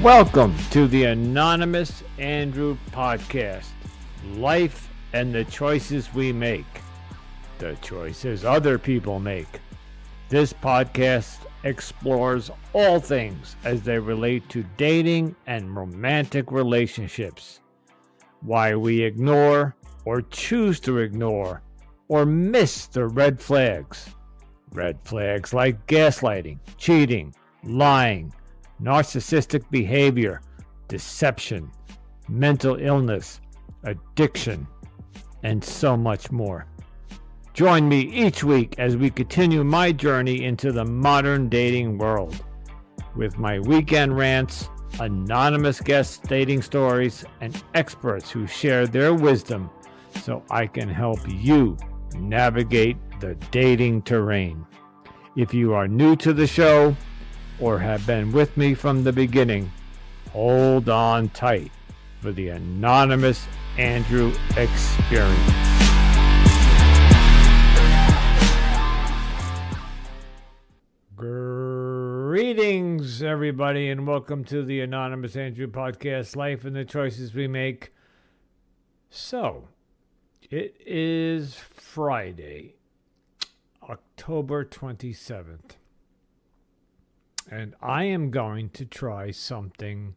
Welcome to the Anonymous Andrew Podcast. Life and the choices we make. The choices other people make. This podcast explores all things as they relate to dating and romantic relationships. Why we ignore or choose to ignore or miss the red flags. Red flags like gaslighting, cheating, lying, narcissistic behavior, deception, mental illness, addiction, and so much more. Join me each week as we continue my journey into the modern dating world with my weekend rants, anonymous guest dating stories, and experts who share their wisdom so I can help you navigate the dating terrain. If you are new to the show, or have been with me from the beginning, hold on tight for the Anonymous Andrew experience. Greetings, everybody, and welcome to the Anonymous Andrew Podcast, Life and the Choices We Make. So, it is Friday, October 27th. And I am going to try something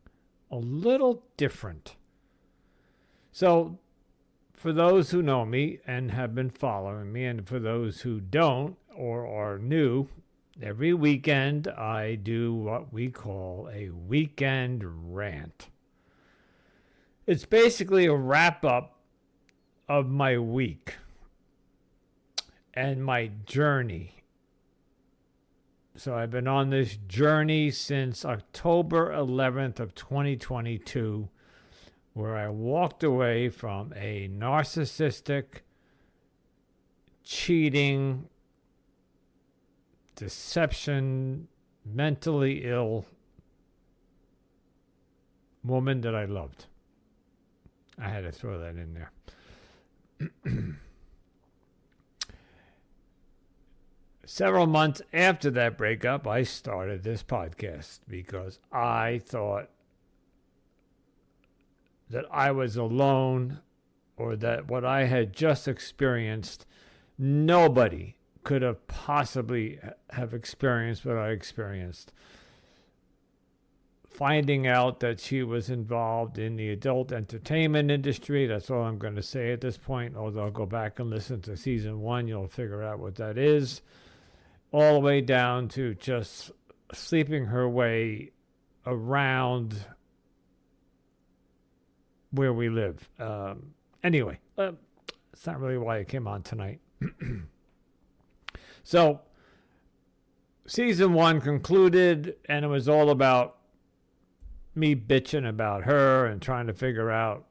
a little different. So, for those who know me and have been following me, and for those who don't or are new, every weekend I do what we call a weekend rant. It's basically a wrap-up of my week and my journey. So I've been on this journey since October 11th of 2022, where I walked away from a narcissistic, cheating, deception, mentally ill woman that I loved. I had to throw that in there. Several months after that breakup, I started this podcast because I thought that I was alone, or that what I had just experienced, nobody could have possibly have experienced what I experienced. Finding out that she was involved in the adult entertainment industry, that's all I'm going to say at this point, although I'll go back and listen to season 1, you'll figure out what that is. All the way down to just sleeping her way around where we live. Anyway, it's not really why I came on tonight. So, season 1 concluded, and it was all about me bitching about her and trying to figure out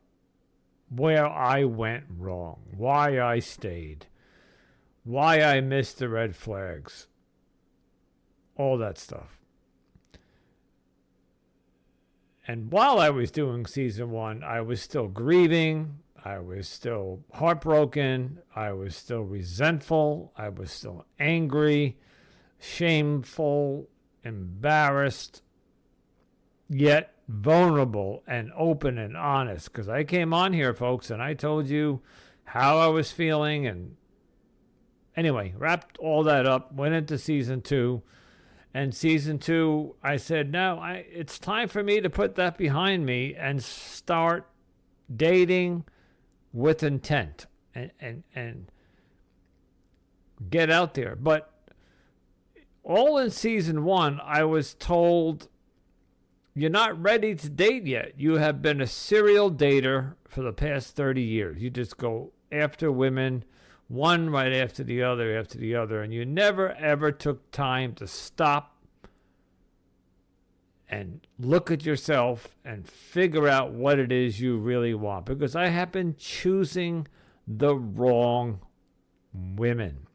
where I went wrong, why I stayed, why I missed the red flags, all that stuff. And while I was doing season 1, I was still grieving, I was still heartbroken, I was still resentful, I was still angry, shameful, embarrassed, yet vulnerable and open and honest. Because I came on here, folks, and I told you how I was feeling, and anyway, wrapped all that up, went into season 2. And season 2, I said, no, it's time for me to put that behind me and start dating with intent and get out there. But all in season 1, I was told, you're not ready to date yet. You have been a serial dater for the past 30 years. You just go after women, one right after the other, and you never, ever took time to stop and look at yourself and figure out what it is you really want. Because I have been choosing the wrong women.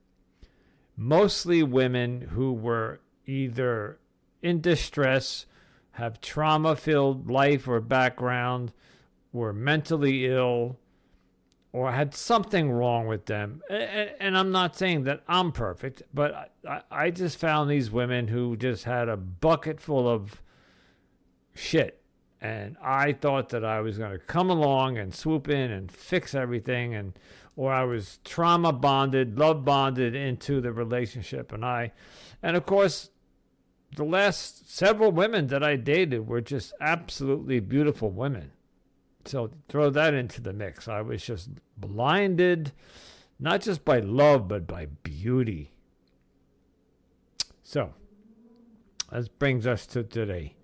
Mostly women who were either in distress, have trauma-filled life or background, were mentally ill, or had something wrong with them. And I'm not saying that I'm perfect, but I just found these women who just had a bucket full of shit And I thought that I was going to come along and swoop in and fix everything, or I was trauma bonded, love bonded into the relationship. And of course, the last several women that I dated were just absolutely beautiful women. So throw that into the mix. I was just blinded, not just by love, but by beauty. So that brings us to today.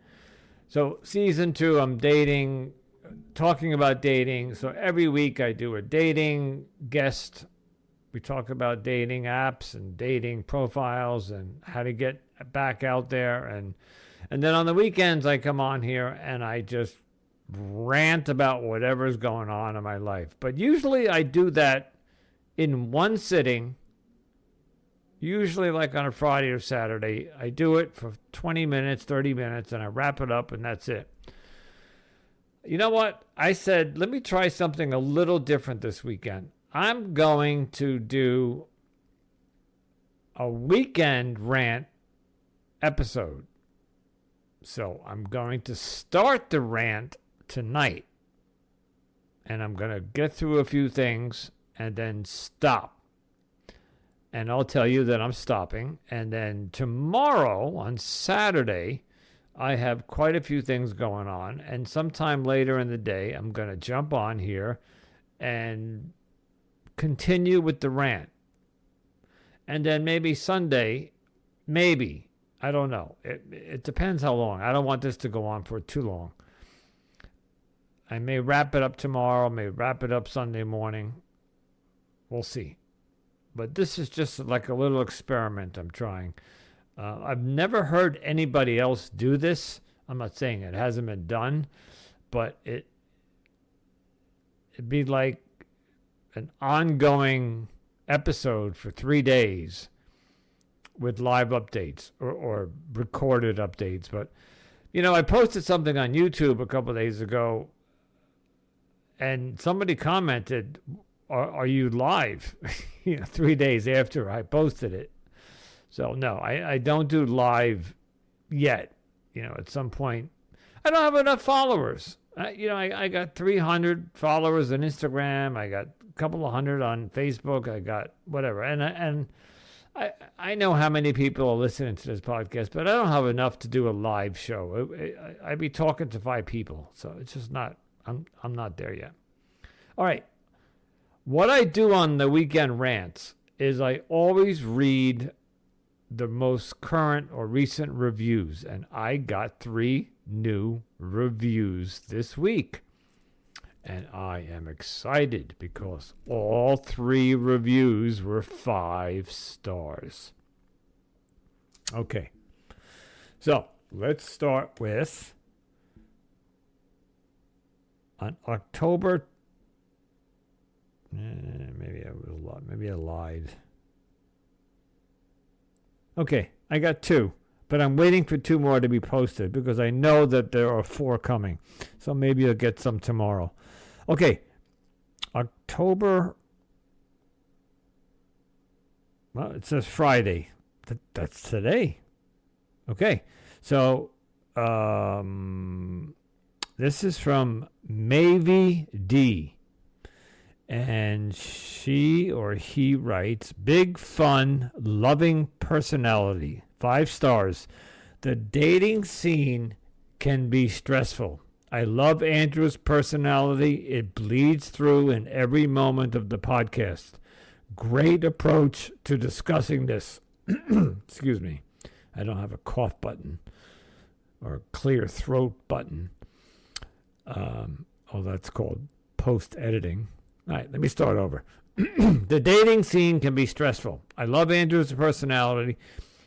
So season 2, I'm dating, talking about dating. So every week I do a dating guest. We talk about dating apps and dating profiles and how to get back out there. And then on the weekends I come on here and I just rant about whatever's going on in my life. But usually I do that in one sitting, usually like on a Friday or Saturday. I do it for 20 minutes, 30 minutes, and I wrap it up, and that's it. You know what? I said, let me try something a little different this weekend. I'm going to do a weekend rant episode. So I'm going to start the rant tonight, and I'm going to get through a few things and then stop. And I'll tell you that I'm stopping. And then tomorrow, on Saturday, I have quite a few things going on. And sometime later in the day, I'm going to jump on here and continue with the rant. And then maybe Sunday, I don't know. It depends how long. I don't want this to go on for too long. I may wrap it up tomorrow, may wrap it up Sunday morning. We'll see. But this is just like a little experiment I'm trying. I've never heard anybody else do this. I'm not saying it hasn't been done, but it'd be like an ongoing episode for 3 days with live updates or recorded updates. But, you know, I posted something on YouTube a couple of days ago, and somebody commented, are you live? 3 days after I posted it. So no, I don't do live yet. At some point, I don't have enough followers. I got 300 followers on Instagram. I got a couple of hundred on Facebook. I got whatever. And I know how many people are listening to this podcast, but I don't have enough to do a live show. I'd be talking to 5 people. So it's just not, I'm not there yet. All right. What I do on the weekend rants is I always read the most current or recent reviews, and I got 3 new reviews this week. And I am excited because all 3 reviews were 5 stars. Okay. So let's start with on October. Maybe I lied. Okay, I got 2, but I'm waiting for 2 more to be posted because I know that there are 4 coming. So maybe I'll get some tomorrow. Okay, October. Well, it says Friday. That's today. Okay, so this is from Mavie D. And she or he writes, big fun, loving personality, 5 stars. The dating scene can be stressful. I love Andrew's personality. It bleeds through in every moment of the podcast. Great approach to discussing this. Excuse me. I don't have a cough button or a clear throat button. That's called post-editing. All right, let me start over. The dating scene can be stressful. I love Andrew's personality.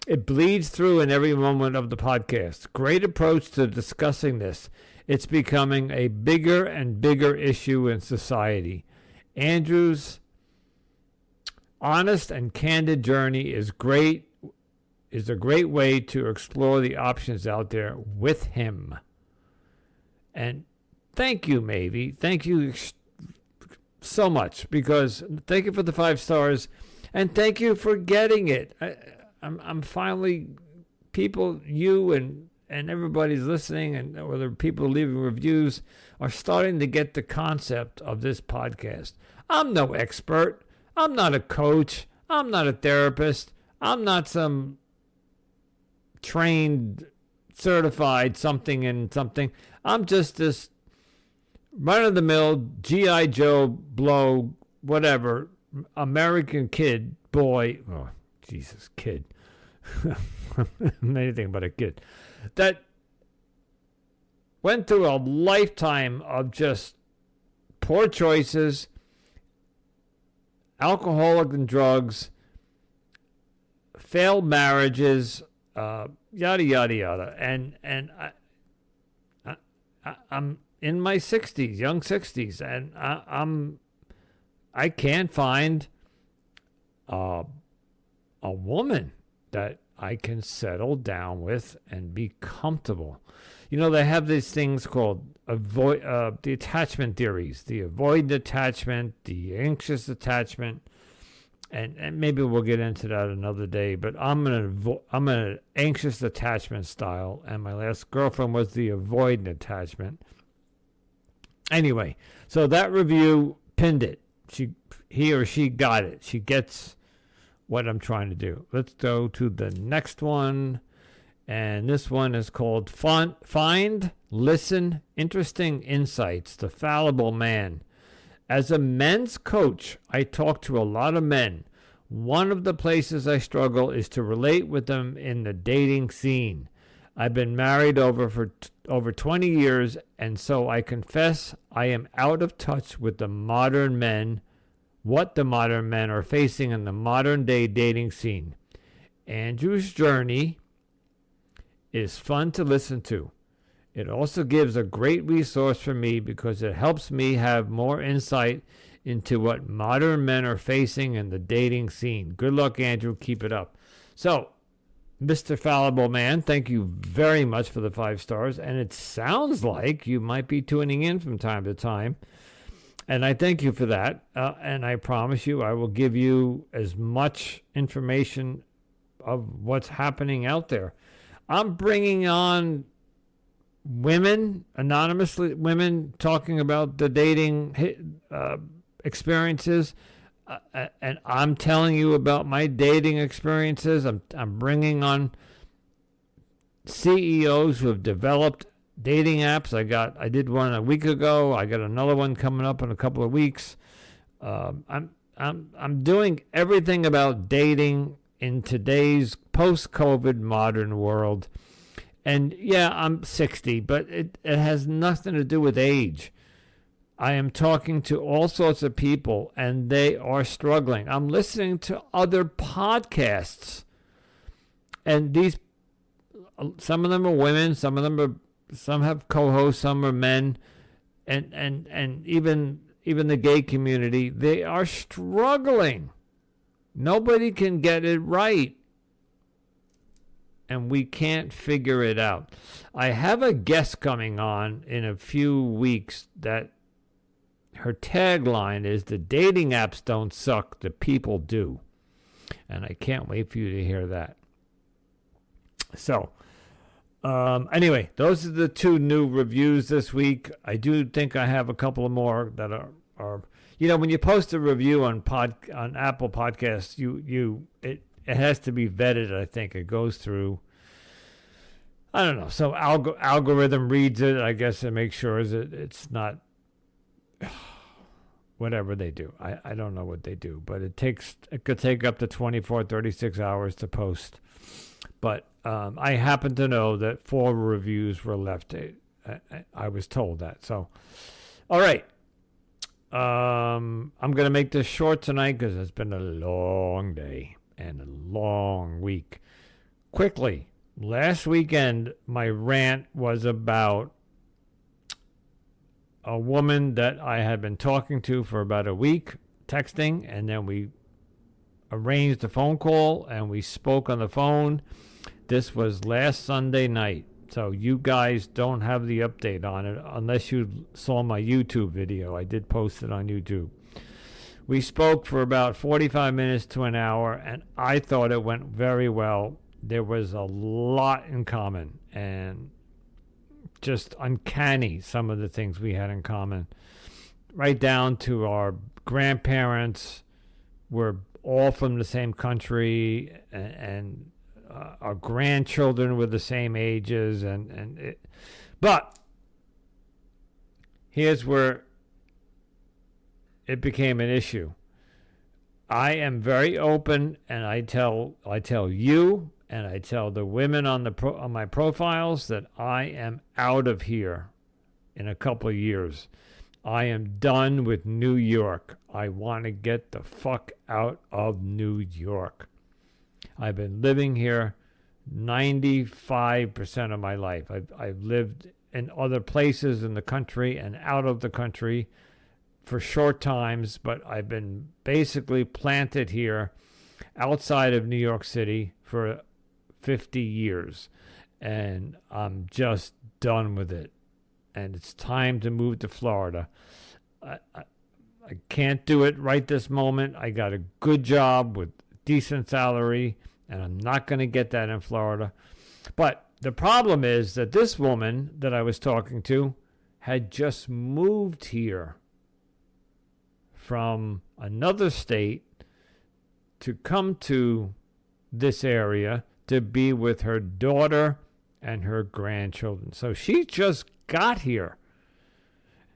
It bleeds through in every moment of the podcast. Great approach to discussing this. It's becoming a bigger and bigger issue in society. Andrew's honest and candid journey is a great way to explore the options out there with him. And thank you, Mavie. Thank you so much, because thank you for the 5 stars, and thank you for getting it. I'm finally, people, you and and everybody's listening, and or the people leaving reviews are starting to get the concept of this podcast. I'm no expert. I'm not a coach. I'm not a therapist. I'm not some trained, certified something and something. I'm just this run-of-the-mill G.I. Joe blow, whatever, American kid, boy, oh, Jesus, kid. Anything but a kid. That went through a lifetime of just poor choices, alcoholic and drugs, failed marriages, yada yada yada, and I'm in my 60s, young 60s, and I can't find a woman that I can settle down with and be comfortable. You know, they have these things called the attachment theories, the avoidant attachment, the anxious attachment, and maybe we'll get into that another day. But I'm an anxious attachment style, and my last girlfriend was the avoidant attachment. Anyway, so that review pinned it. He or she got it. She gets what I'm trying to do. Let's go to the next one. And this one is called Find, Listen, Interesting Insights, The Fallible Man. As a men's coach, I talk to a lot of men. One of the places I struggle is to relate with them in the dating scene. I've been married for over 20 years, and so I confess I am out of touch with the modern men, what the modern men are facing in the modern day dating scene. Andrew's journey is fun to listen to. It also gives a great resource for me because it helps me have more insight into what modern men are facing in the dating scene. Good luck, Andrew. Keep it up. So, Mr. Fallible Man, thank you very much for the 5 stars. And it sounds like you might be tuning in from time to time. And I thank you for that. And I promise you, I will give you as much information of what's happening out there. I'm bringing on women, anonymously, women talking about the dating experiences. And I'm telling you about my dating experiences. I'm bringing on CEOs who have developed dating apps. I did one a week ago. I got another one coming up in a couple of weeks. I'm doing everything about dating in today's post-COVID modern world. And yeah, I'm 60, but it has nothing to do with age. I am talking to all sorts of people, and they are struggling. I'm listening to other podcasts, and some of them are women, some have co-hosts, some are men, and even the gay community. They are struggling. Nobody can get it right, and we can't figure it out. I have a guest coming on in a few weeks that her tagline is, "The dating apps don't suck, the people do." And I can't wait for you to hear that. So, anyway, those are the 2 new reviews this week. I do think I have a couple of more that are when you post a review on Apple Podcasts, it has to be vetted. I think it goes through, I don't know, so algorithm reads it, I guess, and makes sure it's not whatever they do. I don't know what they do, but it could take up to 24, 36 hours to post. But I happen to know that 4 reviews were left. I was told that. So, all right. I'm going to make this short tonight because it's been a long day and a long week. Quickly, last weekend, my rant was about a woman that I had been talking to for about a week, texting, and then we arranged a phone call and we spoke on the phone. This was last Sunday night, so you guys don't have the update on it unless you saw my YouTube video. I did post it on YouTube. We spoke for about 45 minutes to an hour, and I thought it went very well. There was a lot in common, and just uncanny, some of the things we had in common. Right down to our grandparents were all from the same country, and our grandchildren were the same ages, but here's where it became an issue. I am very open, and I tell you, and I tell the women on my profiles that I am out of here in a couple of years. I am done with New York. I want to get the fuck out of New York. I've been living here 95% of my life. I've lived in other places in the country and out of the country for short times, but I've been basically planted here outside of New York City for 50 years, and I'm just done with it. And it's time to move to Florida. I can't do it right this moment. I got a good job with decent salary, and I'm not going to get that in Florida. But the problem is that this woman that I was talking to had just moved here from another state to come to this area to be with her daughter and her grandchildren. So she just got here.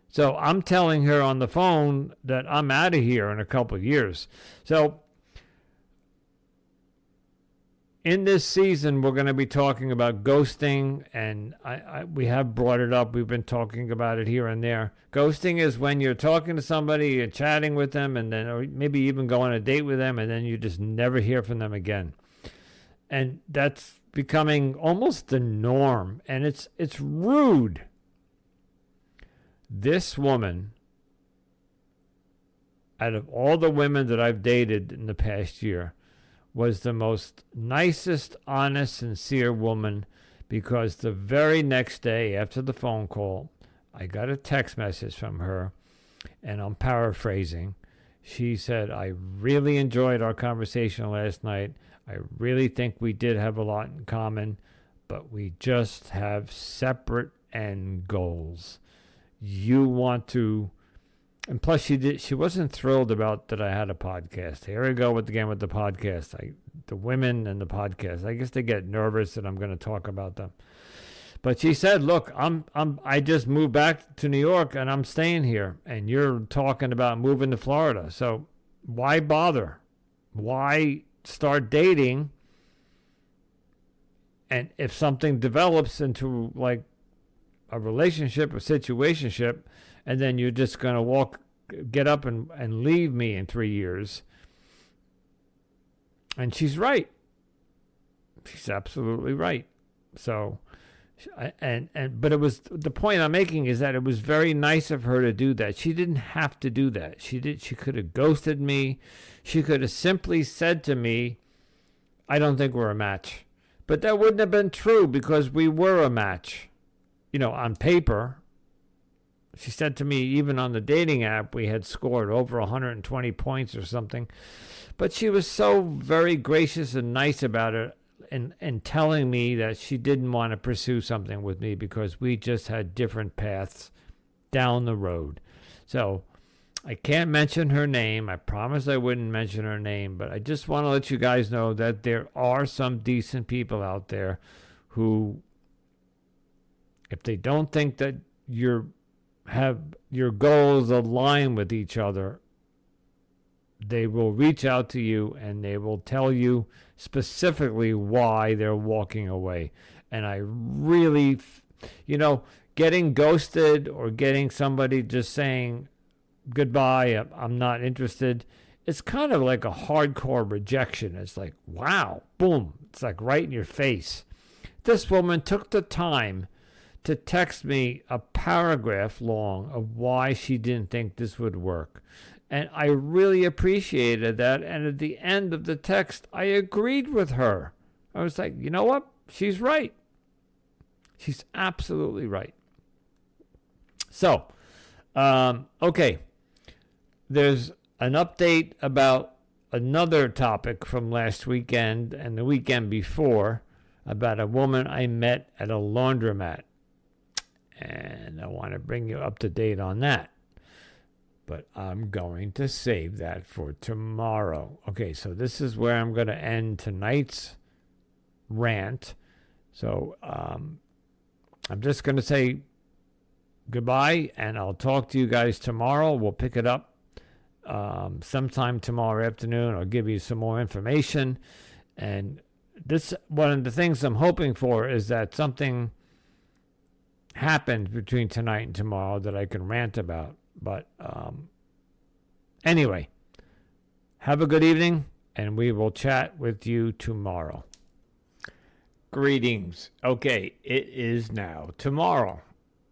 So I'm telling her on the phone that I'm out of here in a couple of years. So in this season, we're going to be talking about ghosting, and we have brought it up. We've been talking about it here and there. Ghosting is when you're talking to somebody, you're chatting with them, and then or maybe even go on a date with them, and then you just never hear from them again. And that's becoming almost the norm, and it's rude. This woman, out of all the women that I've dated in the past year, was the most nicest, honest, sincere woman, because the very next day after the phone call, I got a text message from her, and I'm paraphrasing. She said, I really enjoyed our conversation last night. I really think we did have a lot in common, but we just have separate end goals. You want to... And plus, she wasn't thrilled about that I had a podcast. Here we go again with the podcast. The women and the podcast. I guess they get nervous that I'm going to talk about them. But she said, "Look, I just moved back to New York and I'm staying here, and you're talking about moving to Florida. So why bother? Why start dating? And if something develops into like a relationship, a situationship, and then you're just going to get up and leave me in 3 years." And she's right. She's absolutely right. So, but it was, the point I'm making is that it was very nice of her to do that. She didn't have to do that. She could have ghosted me. She could have simply said to me, I don't think we're a match. But that wouldn't have been true, because we were a match. You know, on paper. She said to me, even on the dating app, we had scored over 120 points or something. But she was so very gracious and nice about it, and telling me that she didn't want to pursue something with me because we just had different paths down the road. So I can't mention her name. I promised I wouldn't mention her name, but I just want to let you guys know that there are some decent people out there who, if they don't think that have your goals align with each other, they will reach out to you and they will tell you specifically why they're walking away. And I really, getting ghosted or getting somebody just saying goodbye, I'm not interested, it's kind of like a hardcore rejection. It's like, wow, boom. It's like right in your face. This woman took the time to text me a paragraph long of why she didn't think this would work. And I really appreciated that. And at the end of the text, I agreed with her. I was like, you know what? She's right. She's absolutely right. So, okay. There's an update about another topic from last weekend and the weekend before. about a woman I met at a laundromat. And I want to bring you up to date on that. But I'm going to save that for tomorrow. Okay, so this is where I'm going to end tonight's rant. So I'm just going to say goodbye, and I'll talk to you guys tomorrow. We'll pick it up sometime tomorrow afternoon. I'll give you some more information. And this, one of the things I'm hoping for is that something happens between tonight and tomorrow that I can rant about. But anyway, have a good evening, and we will chat with you tomorrow. Greetings. Okay, it is now tomorrow.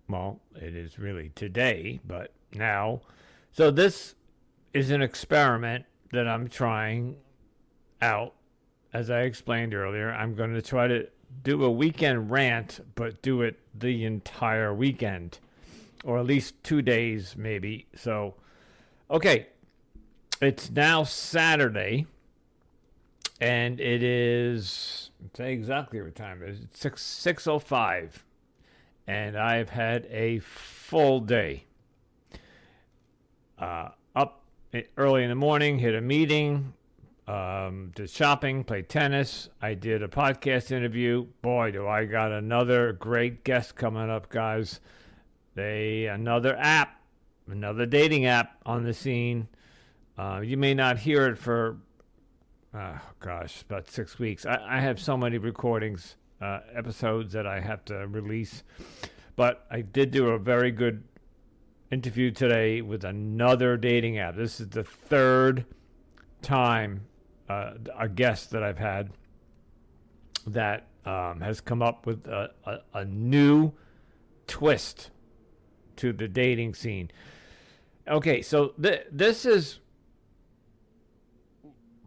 Well, it is really today, but now. So this is an experiment that I'm trying out. As I explained earlier, I'm going to try to do a weekend rant, but do it the entire weekend, or at least 2 days maybe. So, okay, it's now Saturday, and it is, I'll tell you exactly what time it is. It's 6:05, and I've had a full day. Up early in the morning, hit a meeting, did shopping, played tennis. I did a podcast interview. Boy, do I got another great guest coming up, guys. Another app, another dating app on the scene. You may not hear it for, about 6 weeks. I have so many recordings, episodes that I have to release. But I did do a very good interview today with another dating app. This is the third time a guest that I've had that has come up with a new twist to the dating scene. Okay, so this is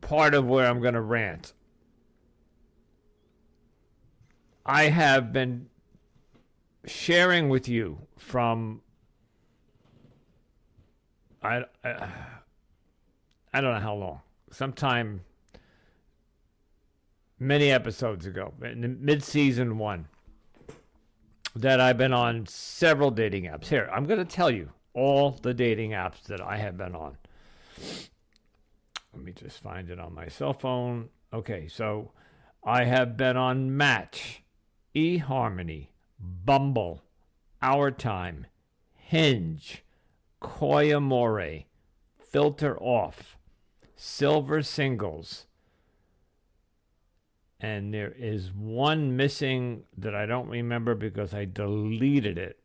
part of where I'm going to rant. I have been sharing with you from I don't know how long, sometime many episodes ago, in the mid-season 1, that I've been on several dating apps. Here, I'm going to tell you all the dating apps that I have been on. Let me just find it on my cell phone. Okay, so I have been on Match, eHarmony, Bumble, Our Time, Hinge, Koyamore, Filter Off, Silver Singles, and there is one missing that I don't remember because I deleted it.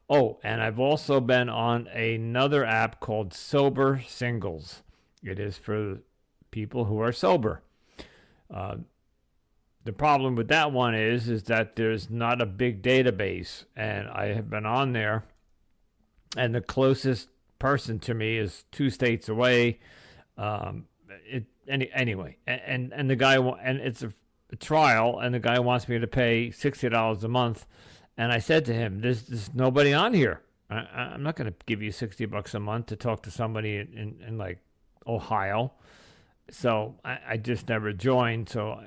Oh, and I've also been on another app called Sober Singles. It is for people who are sober. The problem with that one is that there's not a big database, and I have been on there, and the closest person to me is 2 states away. Anyway, and the guy, and it's a trial, and the guy wants me to pay $60 a month, and I said to him, "There's nobody on here. I'm not going to give you $60 a month to talk to somebody in like Ohio." So I just never joined. So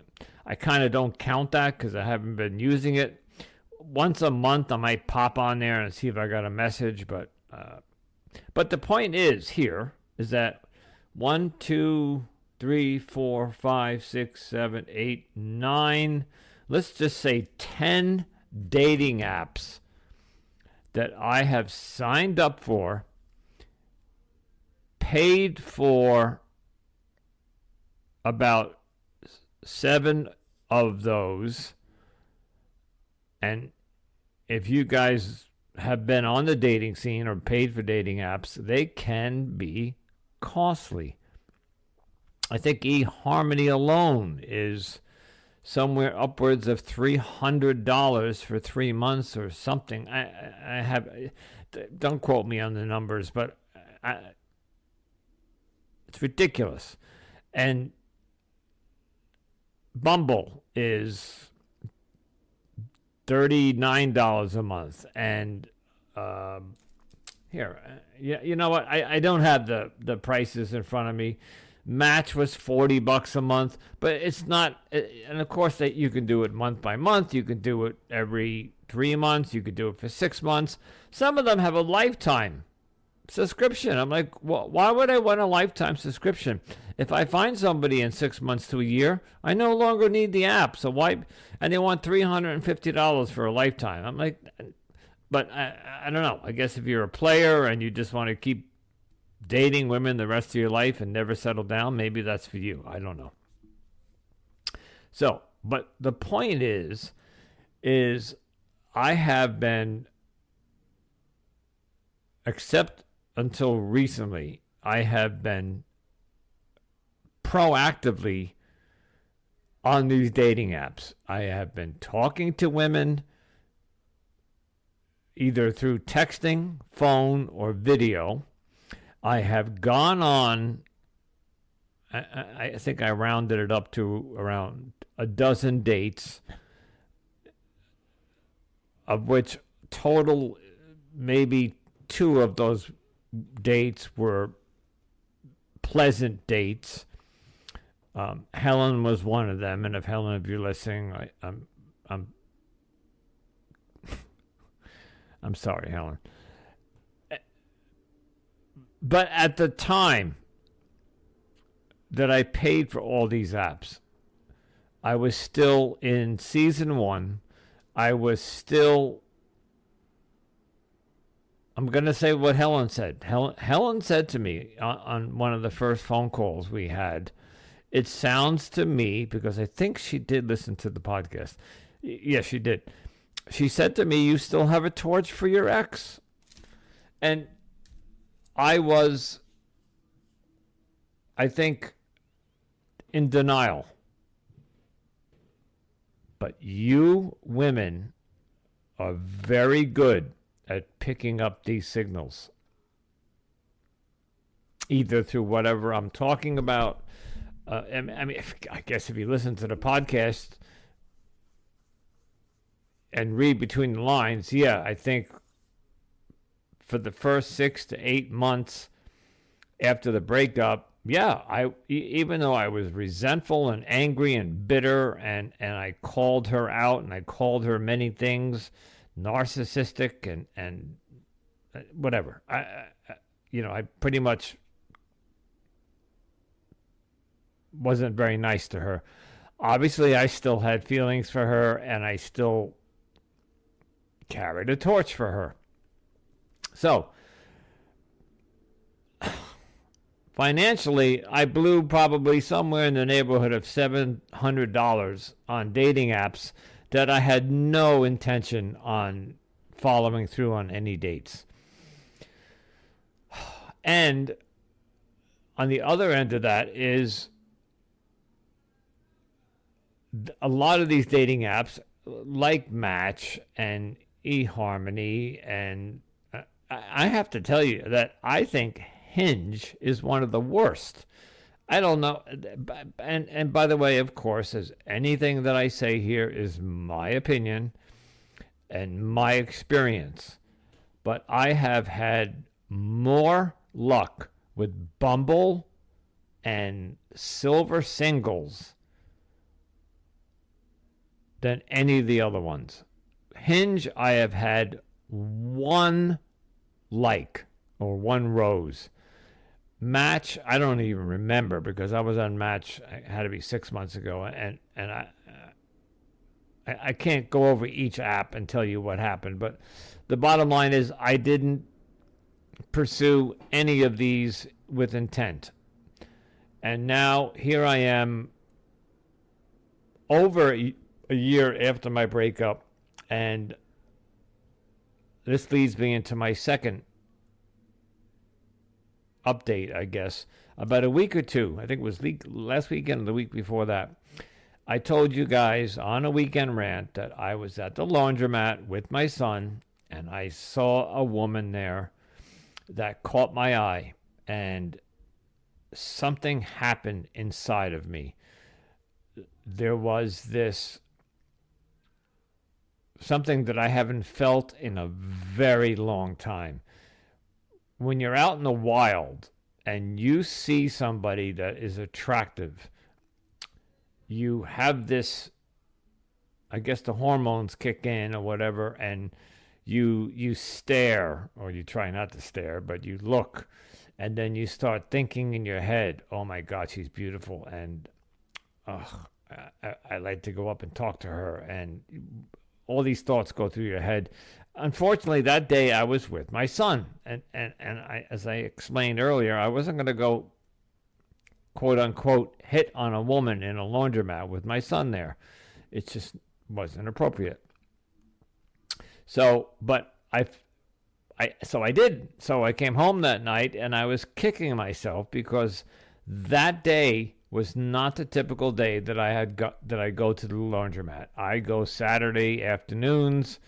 I kind of don't count that because I haven't been using it. Once a month, I might pop on there and see if I got a message. But the point is that 1, 2, 3, 4, 5, 6, 7, 8, 9, let's just say 10 dating apps that I have signed up for, paid for about 7 of those. And if you guys have been on the dating scene or paid for dating apps, they can be costly. I think eHarmony alone is somewhere upwards of $300 for 3 months or something. I have, don't quote me on the numbers, but it's ridiculous. And Bumble is $39 a month. And here, you know what? I don't have the prices in front of me, Match was $40 a month, but it's not. And of course, that you can do it month by month. You can do it every 3 months. You could do it for 6 months. Some of them have a lifetime subscription. I'm like, well, why would I want a lifetime subscription? If I find somebody in 6 months to a year, I no longer need the app. So why? And they want $350 for a lifetime. I'm like, but I don't know. I guess if you're a player and you just want to keep dating women the rest of your life and never settle down, maybe that's for you. I don't know. So, but the point is I have been, except until recently, I have been proactively on these dating apps. I have been talking to women either through texting, phone, or video. I have gone on, I think I rounded it up to around a dozen dates, of which total maybe 2 of those dates were pleasant dates. Helen was one of them, and if Helen, if you're listening, I'm sorry, Helen. But at the time that I paid for all these apps, I was still in season 1. I was still, I'm going to say what Helen said. Helen said to me on one of the first phone calls we had, it sounds to me, because I think she did listen to the podcast. Yes, she did. She said to me, you still have a torch for your ex. And I was, I think, in denial. But you women are very good at picking up these signals, either through whatever I'm talking about. I mean, I guess if you listen to the podcast and read between the lines, yeah, I think for the first 6 to 8 months after the breakup, yeah, even though I was resentful and angry and bitter, and I called her out and I called her many things, narcissistic and whatever. I pretty much wasn't very nice to her. Obviously, I still had feelings for her, and I still carried a torch for her. So, financially, I blew probably somewhere in the neighborhood of $700 on dating apps that I had no intention on following through on any dates. And on the other end of that is a lot of these dating apps like Match and eHarmony, and I have to tell you that I think Hinge is one of the worst. I don't know. And by the way, of course, as anything that I say here is my opinion and my experience. But I have had more luck with Bumble and Silver Singles than any of the other ones. Hinge, I have had one like or one rose. Match, I don't even remember because I was on Match. It had to be 6 months ago, and I can't go over each app and tell you what happened. But the bottom line is, I didn't pursue any of these with intent, and now here I am, over a year after my breakup, and this leads me into my second update, I guess. About a week or two, I think it was last weekend or the week before that, I told you guys on a weekend rant that I was at the laundromat with my son, and I saw a woman there that caught my eye, and something happened inside of me. There was this something that I haven't felt in a very long time. When you're out in the wild and you see somebody that is attractive, you have this, I guess the hormones kick in or whatever, and you stare, or you try not to stare, but you look, and then you start thinking in your head, oh my God, she's beautiful, and I like to go up and talk to her, and all these thoughts go through your head. Unfortunately, that day I was with my son, and I, as I explained earlier, I wasn't going to go, quote unquote, hit on a woman in a laundromat with my son there. It just wasn't appropriate. So, but I did. So I came home that night and I was kicking myself because that day was not the typical day that I go to the laundromat. I go Saturday afternoons.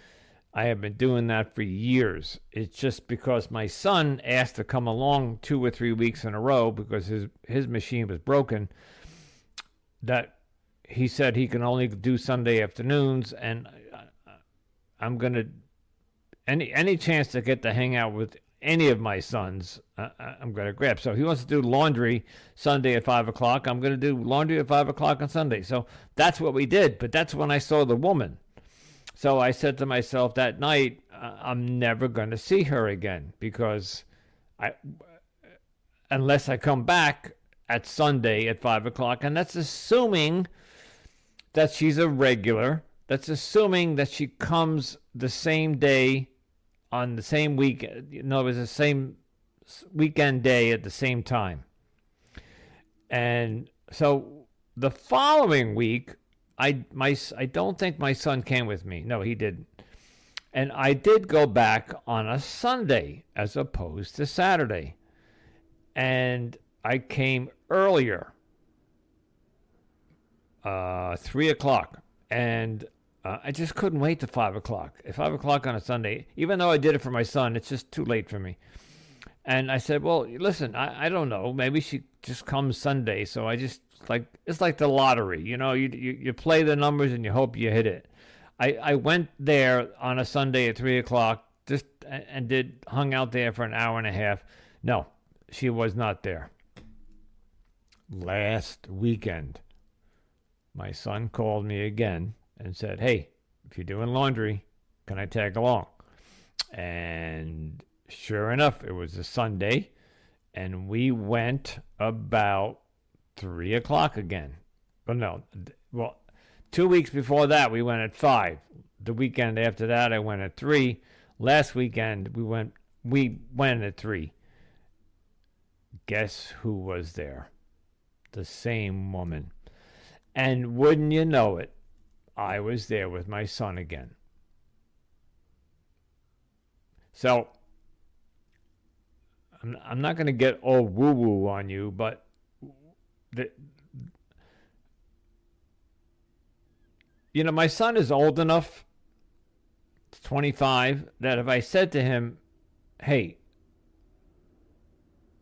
I have been doing that for years. It's just because my son asked to come along 2 or 3 weeks in a row because his machine was broken, that he said he can only do Sunday afternoons, and I'm going to, any chance to get to hang out with any of my sons, I'm going to grab. So he wants to do laundry Sunday at 5 o'clock. I'm going to do laundry at 5 o'clock on Sunday. So that's what we did. But that's when I saw the woman. So I said to myself that night, I'm never going to see her again because unless I come back at Sunday at 5 o'clock. And that's assuming that she's a regular. That's assuming that she comes the same day on the same week. You know, it was the same weekend day at the same time. And so the following week, I don't think my son came with me. No, he didn't. And I did go back on a Sunday as opposed to Saturday. And I came earlier, 3 o'clock. And I just couldn't wait to 5 o'clock. At 5 o'clock on a Sunday, even though I did it for my son, it's just too late for me. And I said, well, listen, I don't know. Maybe she just comes Sunday. So I just, it's like the lottery. You know, you play the numbers and you hope you hit it. I went there on a Sunday at 3 o'clock just and hung out there for an hour and a half. No, she was not there. Last weekend, my son called me again and said, hey, if you're doing laundry, can I tag along? And sure enough, it was a Sunday, and we went about 3 o'clock again. Well, 2 weeks before that, we went at 5. The weekend after that, I went at 3. Last weekend, we went at 3. Guess who was there? The same woman. And wouldn't you know it, I was there with my son again. So I'm not going to get all woo-woo on you, but my son is old enough, 25, that if I said to him, hey,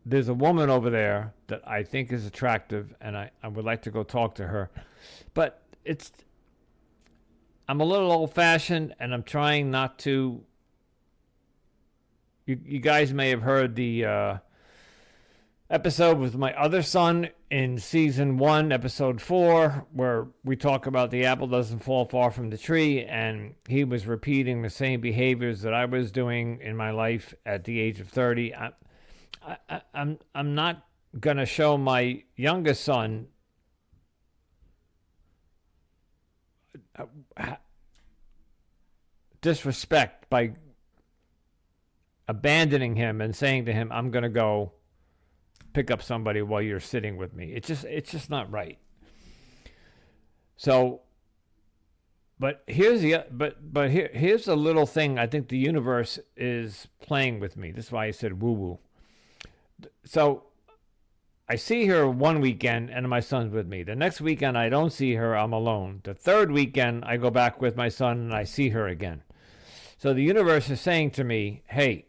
there's a woman over there that I think is attractive and I would like to go talk to her, but I'm a little old-fashioned and I'm trying not to. You guys may have heard the episode with my other son in season 1, episode 4, where we talk about the apple doesn't fall far from the tree, and he was repeating the same behaviors that I was doing in my life at the age of 30. I'm not going to show my youngest son disrespect by abandoning him and saying to him, I'm going to go pick up somebody while you're sitting with me. It's just not right. So, but here's here's a little thing I think the universe is playing with me. This is why I said woo-woo. So I see her one weekend and my son's with me. The next weekend I don't see her, I'm alone. The third weekend I go back with my son and I see her again. So the universe is saying to me, hey,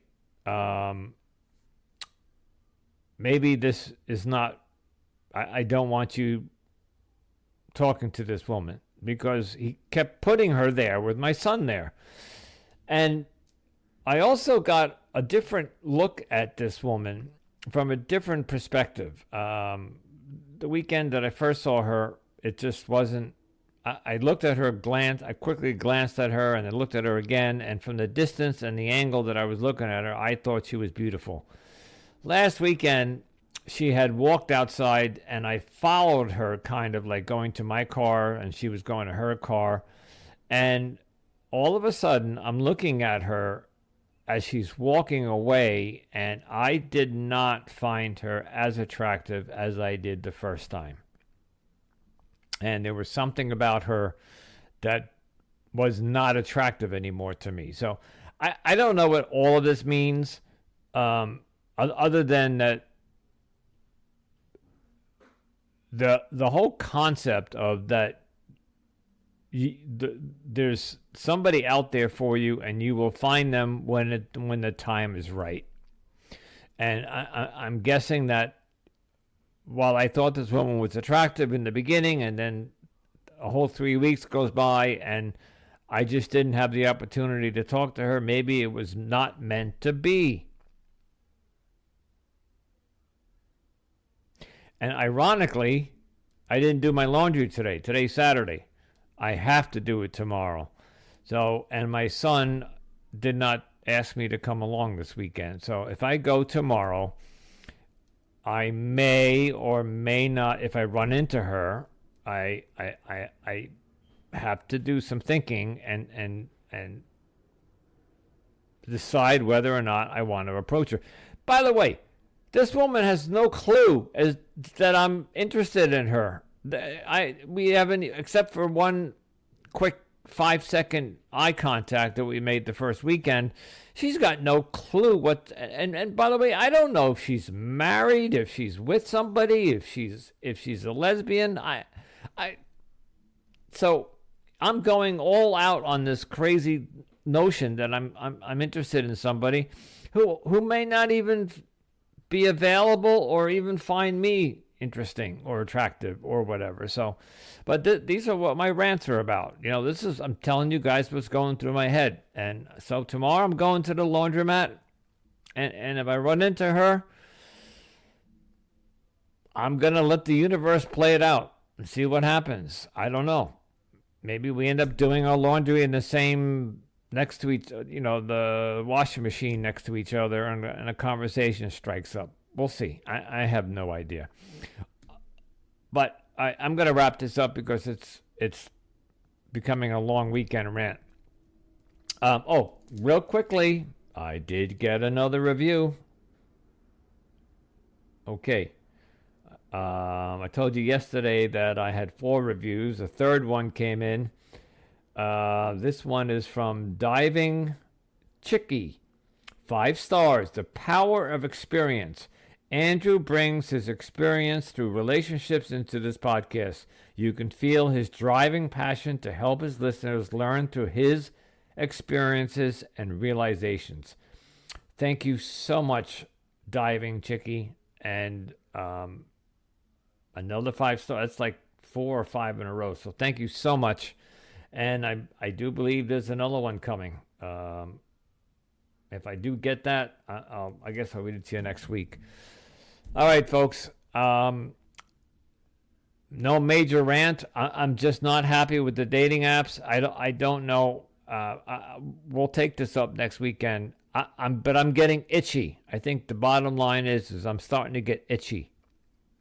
maybe this is not, I don't want you talking to this woman, because he kept putting her there with my son there. And I also got a different look at this woman from a different perspective. The weekend that I first saw her, it just wasn't. I looked at her, I quickly glanced at her, and I looked at her again. And from the distance and the angle that I was looking at her, I thought she was beautiful. Last weekend, she had walked outside, and I followed her, kind of like going to my car, and she was going to her car. And all of a sudden, I'm looking at her as she's walking away, and I did not find her as attractive as I did the first time. And there was something about her that was not attractive anymore to me. So I don't know what all of this means, other than that the whole concept of that there's somebody out there for you, and you will find them when the time is right. And I'm guessing that while I thought this woman was attractive in the beginning, and then a whole 3 weeks goes by, and I just didn't have the opportunity to talk to her, maybe it was not meant to be. And ironically, I didn't do my laundry today. Today's Saturday. I have to do it tomorrow. So, and my son did not ask me to come along this weekend. So if I go tomorrow, I may or may not, if I run into her, I have to do some thinking and decide whether or not I want to approach her. By the way, this woman has no clue that I'm interested in her. We haven't, except for one quick 5-second eye contact that we made the first weekend. She's got no clue what. And by the way, I don't know if she's married, if she's with somebody, if she's a lesbian. So I'm going all out on this crazy notion that I'm interested in somebody who may not even be available or even find me interesting or attractive or whatever. So, but these are what my rants are about. You know, I'm telling you guys what's going through my head. And so tomorrow I'm going to the laundromat, and if I run into her, I'm going to let the universe play it out and see what happens. I don't know. Maybe we end up doing our laundry in the same, next to each, the washing machine next to each other, and a conversation strikes up. We'll see. I have no idea. But I'm going to wrap this up because it's becoming a long weekend rant. Real quickly, I did get another review. Okay. I told you yesterday that I had 4 reviews. The third one came in. This one is from Diving Chicky. 5 stars. The power of experience. Andrew brings his experience through relationships into this podcast. You can feel his driving passion to help his listeners learn through his experiences and realizations. Thank you so much, Diving Chicky. And another 5 stars. That's like 4 or 5 in a row. So thank you so much. And I do believe there's another one coming. If I do get that, I guess I'll read it to you next week. All right, folks. No major rant. I'm just not happy with the dating apps. I don't know. We'll take this up next weekend. But I'm getting itchy. I think the bottom line is I'm starting to get itchy,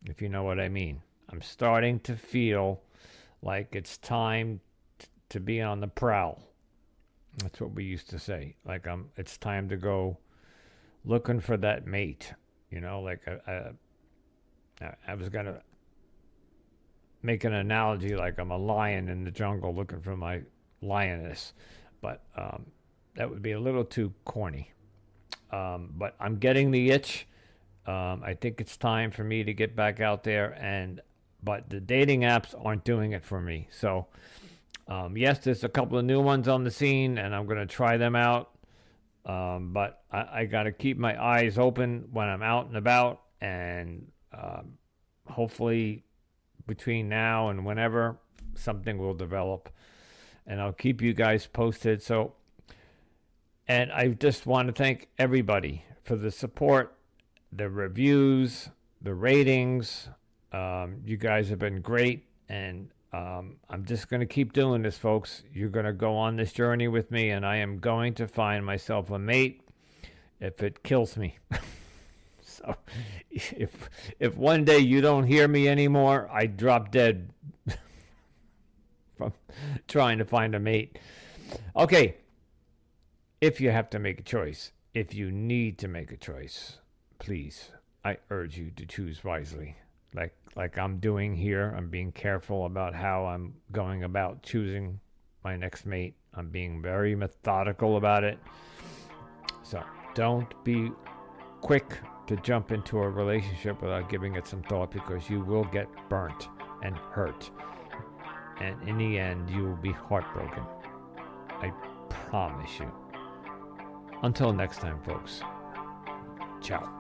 if you know what I mean. I'm starting to feel like it's time to be on the prowl. That's what we used to say. Like it's time to go looking for that mate. Like I was going to make an analogy like I'm a lion in the jungle looking for my lioness. But that would be a little too corny. But I'm getting the itch. I think it's time for me to get back out there. But the dating apps aren't doing it for me. So, yes, there's a couple of new ones on the scene, and I'm going to try them out. But I got to keep my eyes open when I'm out and about, and hopefully between now and whenever, something will develop, and I'll keep you guys posted. And I just want to thank everybody for the support the reviews, the ratings. You guys have been great, and I'm just going to keep doing this, folks. You're going to go on this journey with me, and I am going to find myself a mate if it kills me. So if one day you don't hear me anymore, I drop dead from trying to find a mate. Okay, if you have to make a choice, if you need to make a choice, please, I urge you to choose wisely. Like I'm doing here, I'm being careful about how I'm going about choosing my next mate. I'm being very methodical about it. So don't be quick to jump into a relationship without giving it some thought, because you will get burnt and hurt. And in the end, you will be heartbroken. I promise you. Until next time, folks. Ciao.